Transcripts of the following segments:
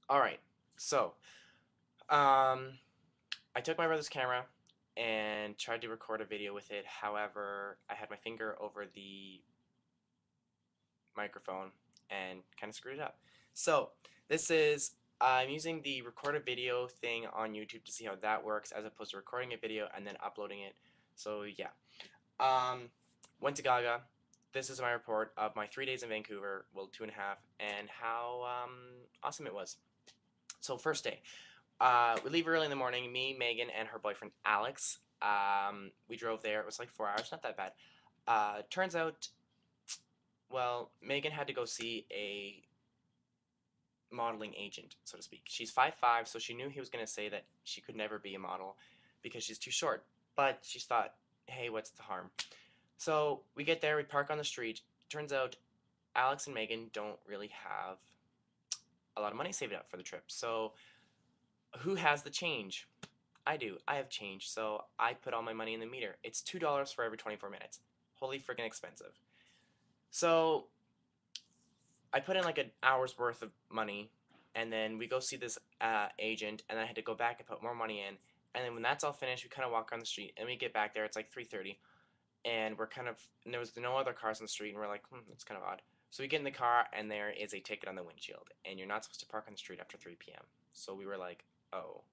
All right. So, um, I took my brother's camera and tried to record a video with it. However, I had my finger over the microphone and kind of screwed it up. So, this is I'm using the record a video thing on YouTube to see how that works as opposed to recording a video and then uploading it. So, yeah. Um, Went to Gaga. This is my report of my 3 days in Vancouver, well, 2.5, and how awesome it was. So, first day. We leave early in the morning. Me, Megan, and her boyfriend Alex. We drove there. It was like 4 hours, not that bad. Turns out, well, Megan had to go see a modeling agent, so to speak. She's 5'5", so she knew he was going to say that she could never be a model because she's too short. But she thought, hey, what's the harm? So we get there, we park on the street. Turns out Alex and Megan don't really have a lot of money saved up for the trip. So who has the change? I do. I have change, so I put all my money in the meter. It's $2 for every 24 minutes. Holy freaking expensive. So I put in like an hour's worth of money, and then we go see this agent, and I had to go back and put more money in. And then when that's all finished, we kind of walk on the street, and we get back there. It's like 3:30, and and there was no other cars on the street, and we're like, that's kind of odd. So we get in the car, and there is a ticket on the windshield, and you're not supposed to park on the street after 3 p.m. So we were like, oh.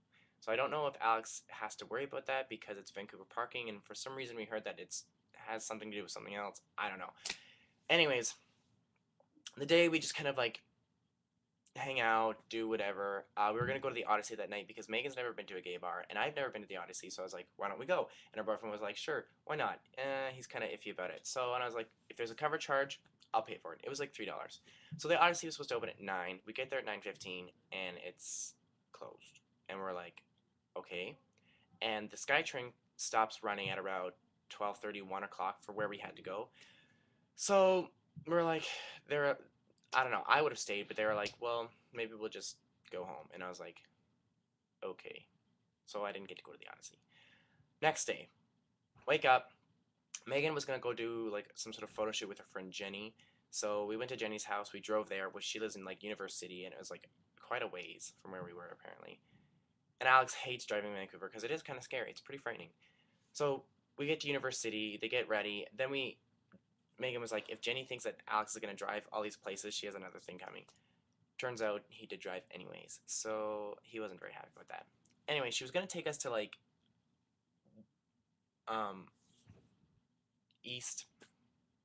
So I don't know if Alex has to worry about that because it's Vancouver parking, and for some reason we heard that it's has something to do with something else. I don't know. Anyways, the day we just kind of like hang out, do whatever. We were gonna go to the Odyssey that night because Megan's never been to a gay bar, and I've never been to the Odyssey, so I was like, why don't we go? And her boyfriend was like, sure, why not? He's kind of iffy about it. So, and I was like, if there's a cover charge, I'll pay for it. It was like $3. So the Odyssey was supposed to open at 9. We get there at 9:15, and it's closed. And we're like, okay. And the SkyTrain stops running at about 12:30, 1 o'clock for where we had to go. So we're like, they're, I don't know. I would have stayed, but they were like, well, maybe we'll just go home. And I was like, okay. So I didn't get to go to the Odyssey. Next day, wake up. Megan was gonna go do like some sort of photo shoot with her friend Jenny. So we went to Jenny's house. We drove there, which she lives in like Universe City, and it was like quite a ways from where we were apparently. And Alex hates driving in Vancouver because it is kind of scary. It's pretty frightening. So we get to Universe City. They get ready. Then we Megan was like, if Jenny thinks that Alex is gonna drive all these places, she has another thing coming. Turns out he did drive anyways, so he wasn't very happy with that. Anyway, she was gonna take us to like um East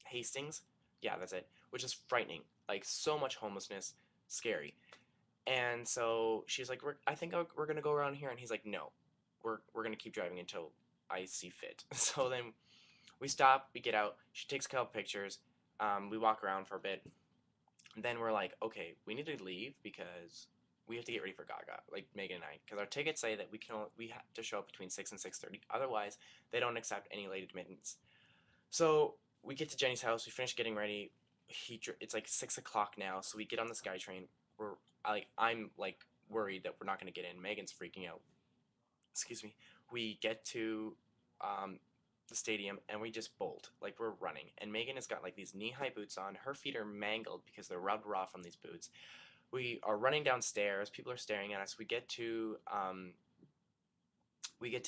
Hastings. Yeah, that's it. Which is frightening. Like so much homelessness, scary. And so she's like, I think we're gonna go around here, and he's like, no, we're gonna keep driving until I see fit. So then we stop, we get out. She takes a couple pictures. We walk around for a bit. And then we're like, okay, we need to leave because we have to get ready for Gaga, like Megan and I, because our tickets say that we have to show up between 6 and 6:30. Otherwise, they don't accept any late admittance. So we get to Jenny's house. We finish getting ready. It's like 6 o'clock now, so we get on the SkyTrain. I'm like worried that we're not going to get in. Megan's freaking out. Excuse me. We get to um, the stadium and we just bolt like we're running. And Megan has got like these knee-high boots on. Her feet are mangled because they're rubbed raw from these boots. We are running downstairs. People are staring at us. We get to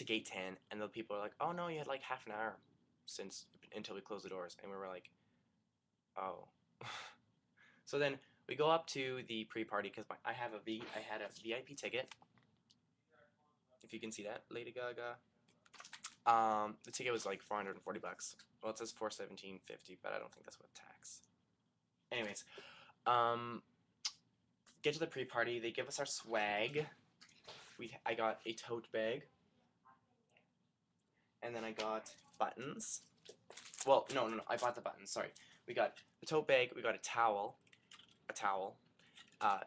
gate 10, and the people are like, "Oh no, you had like half an hour since until we close the doors." And we were like, "Oh." So then we go up to the pre-party because I had a VIP ticket. If you can see that, Lady Gaga. The ticket was like $440. Well, it says 417.50, but I don't think that's what tax. Anyways, um, get to the pre-party. They give us our swag. I got a tote bag, and then I got buttons. Well, no. I bought the buttons. Sorry. We got the tote bag. We got a towel,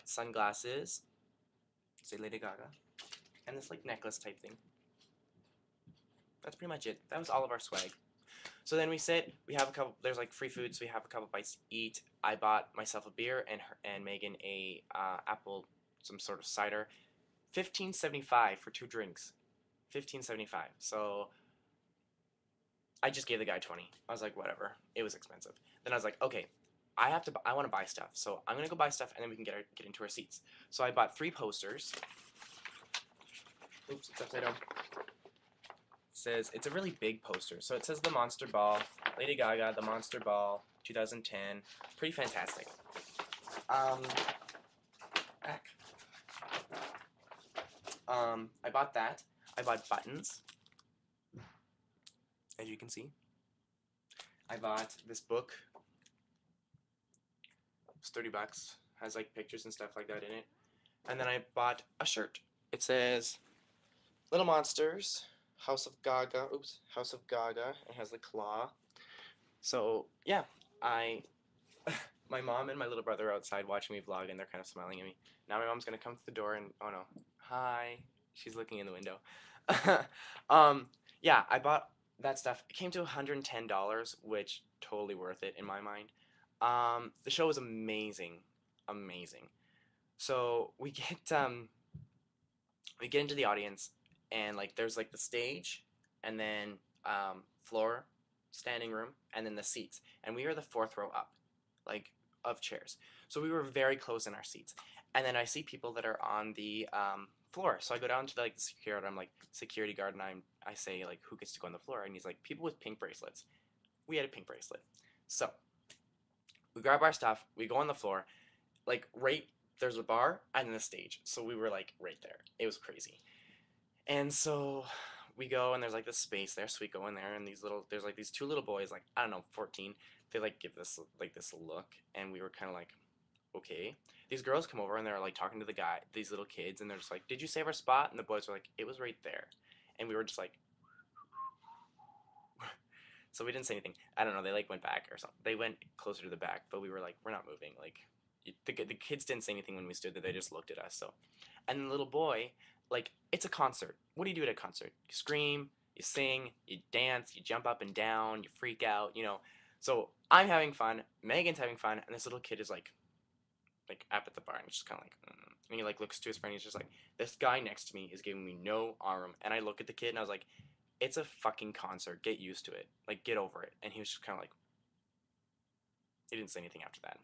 sunglasses. Say Lady Gaga, and this like necklace type thing. That's pretty much it. That was all of our swag. So then we sit. We have a couple. There's like free food, so we have a couple bites to eat. I bought myself a beer and Megan a some sort of cider. 15.75 for 2 drinks. 15.75. So I just gave the guy 20. I was like, whatever. It was expensive. Then I was like, okay. I want to buy stuff, so I'm gonna go buy stuff, and then we can get into our seats. So I bought 3 posters. Oops, it's upside down. Says it's a really big poster. So it says the Monster Ball, Lady Gaga, the Monster Ball, 2010. Pretty fantastic. Back. I bought that. I bought buttons, as you can see. I bought this book. It's $30. Has like pictures and stuff like that in it. And then I bought a shirt. It says Little Monsters, House of Gaga. Oops, House of Gaga. It has the claw. So yeah, my mom and my little brother are outside watching me vlog, and they're kind of smiling at me. Now my mom's gonna come to the door, and oh no, hi. She's looking in the window. Yeah, I bought that stuff. It came to $110, which totally worth it in my mind. The show was amazing, amazing. So we get into the audience, and like there's like the stage, and then floor, standing room, and then the seats, and we were the 4th row up, like of chairs. So we were very close in our seats, and then I see people that are on the floor. So I go down to like the security. I'm like, security guard, and I say like, who gets to go on the floor? And he's like, people with pink bracelets. We had a pink bracelet. So we grab our stuff. We go on the floor. Like right there's a bar and then the stage. So we were like right there. It was crazy. And so we go, and there's like this space there. So we go in there, and there's like these 2 little boys, like I don't know, 14. They like give this like this look, and we were kind of like, okay. These girls come over, and they're like talking to these little kids, and they're just like, did you save our spot? And the boys were like, it was right there. And we were just like, so we didn't say anything. I don't know. They like went back or something. They went closer to the back, but we were like, we're not moving. Like the kids didn't say anything when we stood there. They just looked at us. So, and the little boy, like, it's a concert. What do you do at a concert? You scream, you sing, you dance, you jump up and down, you freak out, you know. So I'm having fun. Megan's having fun, and this little kid is like up at the bar, and he's just kind of like, and he like looks to his friend. And he's just like, this guy next to me is giving me no arm, and I look at the kid, and I was like, it's a fucking concert. Get used to it. Like, get over it. And he was just kind of like, he didn't say anything after that.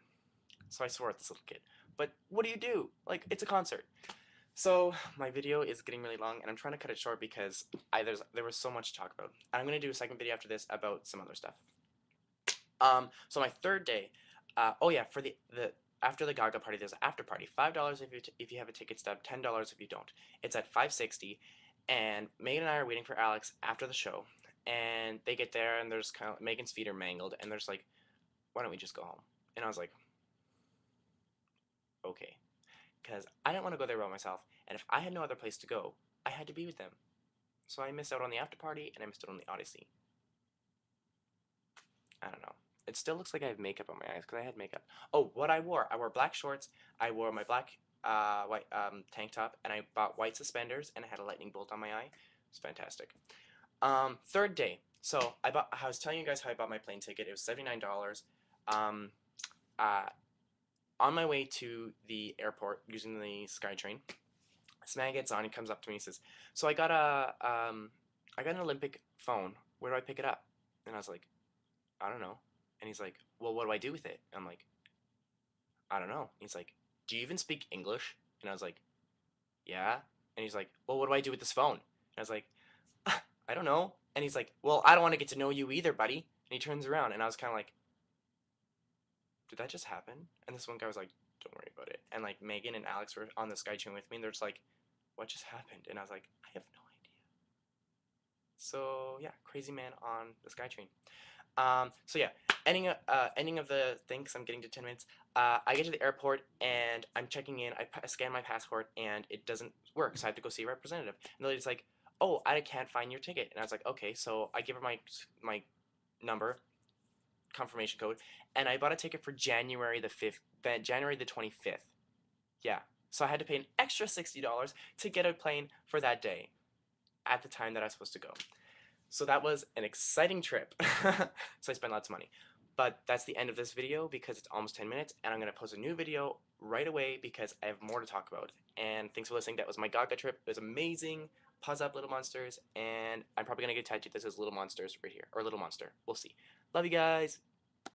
So I swore at this little kid. But what do you do? Like, it's a concert. So my video is getting really long, and I'm trying to cut it short because there was so much to talk about. And I'm gonna do a second video after this about some other stuff. So my 3rd day. Oh yeah, for the after the Gaga party, there's an after party. $5 if you have a ticket stub, $10 if you don't. It's at 5:60, and Megan and I are waiting for Alex after the show. And they get there, and there's kind of Megan's feet are mangled, and there's like, why don't we just go home? And I was like, okay, because I didn't want to go there by myself, and if I had no other place to go, I had to be with them. So I missed out on the after party, and I missed out on the Odyssey. I don't know. It still looks like I have makeup on my eyes because I had makeup. Oh, what I wore black shorts. I wore my black white tank top, and I bought white suspenders, and I had a lightning bolt on my eye. It's fantastic. 3rd day. So I was telling you guys how I bought my plane ticket. It was $79. Um, on my way to the airport using the SkyTrain, this man gets on. He comes up to me and says, "So I got an Olympic phone. Where do I pick it up?" And I was like, "I don't know." And he's like, "Well, what do I do with it?" And I'm like, "I don't know." And he's like, "Do you even speak English?" And I was like, "Yeah." And he's like, "Well, what do I do with this phone?" And I was like, "I don't know." And he's like, "Well, I don't want to get to know you either, buddy." And he turns around, and I was kind of like, did that just happen? And this one guy was like, don't worry about it. And like Megan and Alex were on the SkyTrain with me, and they're just like, what just happened? And I was like, I have no idea. So yeah, crazy man on the SkyTrain. So yeah, ending of the thing, because I'm getting to 10 minutes. I get to the airport, and I'm checking in. I scan my passport, and it doesn't work, so I have to go see a representative. And the lady's like, oh, I can't find your ticket. And I was like, okay. So I give her my number, confirmation code, and I bought a ticket for January the 5th, January the 25th. Yeah. So I had to pay an extra $60 to get a plane for that day at the time that I was supposed to go. So that was an exciting trip. So I spent lots of money. But that's the end of this video because it's almost 10 minutes, and I'm going to post a new video right away because I have more to talk about. And thanks for listening. That was my Gaga trip. It was amazing. Pause up, Little Monsters. And I'm probably going to get tattooed. This is Little Monsters right here. Or Little Monster. We'll see. Love you guys.